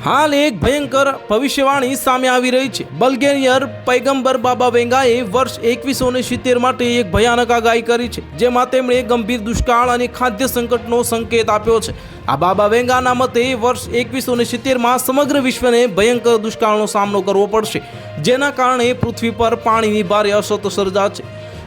હાલ એક ભયંકર ભવિષ્યવાણી સામે આવી રહી છે। બલ્ગેરિયન પૈગંબર બાબા વેંગાએ વર્ષ 2170 માટે એક ભયાનક આગાહી કરી છે, જેમાં તેમણે ગંભીર દુષ્કાળ અને ખાદ્ય સંકટનો સંકેત આપ્યો છે। આ બાબા વેંગાના મતે વર્ષ 2170માં સમગ્ર વિશ્વને ભયંકર દુષ્કાળનો સામનો કરવો પડશે, જેના કારણે પૃથ્વી પર પાણીની ભારે અછત સર્જાશે।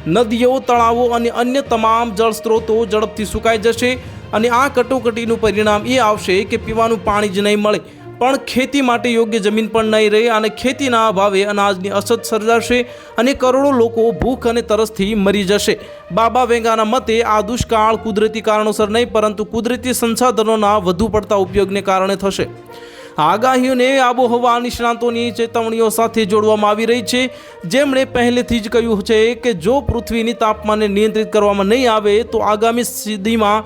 નદીઓ, તળાવો અને અન્ય તમામ જળ સ્ત્રોતો ઝડપથી સુકાઈ જશે અને આ કટોકટીનું પરિણામ એ આવશે કે પીવાનું પાણી જ નહીં મળે, પણ ખેતી માટે યોગ્ય જમીન પણ નહીં રહે અને ખેતીના અભાવે અનાજની અછત સર્જાશે અને કરોડો લોકો ભૂખ અને તરસથી મરી જશે। બાબા વેંગાના મતે આ દુષ્કાળ કુદરતી કારણોસર નહીં, પરંતુ કુદરતી સંસાધનોના વધુ પડતા ઉપયોગને કારણે થશે। આગાહીઓને આબોહવા નિષ્ણાતોની ચેતવણીઓ સાથે જોડવામાં આવી રહી છે, જેમણે પહેલેથી જ કહ્યું છે કે જો પૃથ્વીની તાપમાનને નિયંત્રિત કરવામાં નહીં આવે તો આગામી સદીમાં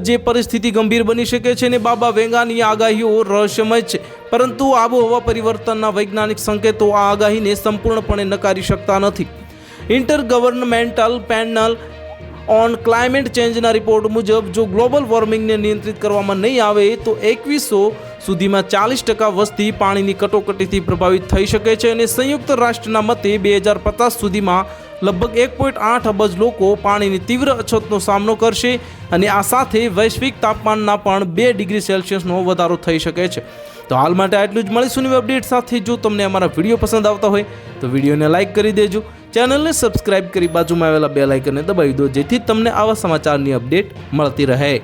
જે પરિસ્થિતિ ગંભીર બની શકે છે। અને બાબા વેંગાની આગાહીઓ રહસ્યમય છે, પરંતુ આબોહવા પરિવર્તનના વૈજ્ઞાનિક સંકેતો આ આગાહીને સંપૂર્ણપણે નકારી શકતા નથી। ઇન્ટરગવર્નમેન્ટલ પેનલ ઓન ક્લાઇમેટ ચેન્જના રિપોર્ટ મુજબ જો ગ્લોબલ વોર્મિંગને નિયંત્રિત કરવામાં નહીં આવે તો 2100 સુધીમાં 40% વસ્તી પાણીની કટોકટીથી પ્રભાવિત થઈ શકે છે અને સંયુક્ત રાષ્ટ્રના મતે 2050 સુધીમાં લગભગ 1.8 અબજ લોકો પાણીની તીવ્ર અછતનો સામનો કરશે અને આ સાથે વૈશ્વિક તાપમાનના પણ 2 ડિગ્રી સેલ્સિયસનો વધારો થઈ શકે છે। તો હાલ માટે આટલું જ। મળીશું નવી અપડેટ સાથે। જો તમને અમારા વિડીયો પસંદ આવતા હોય તો વિડીયોને લાઇક કરી દેજો, ચેનલને સબસ્ક્રાઇબ કરી બાજુમાં આવેલા બેલ આઇકનને દબાવી દો, જેથી તમને આવા સમાચારની અપડેટ મળતી રહે।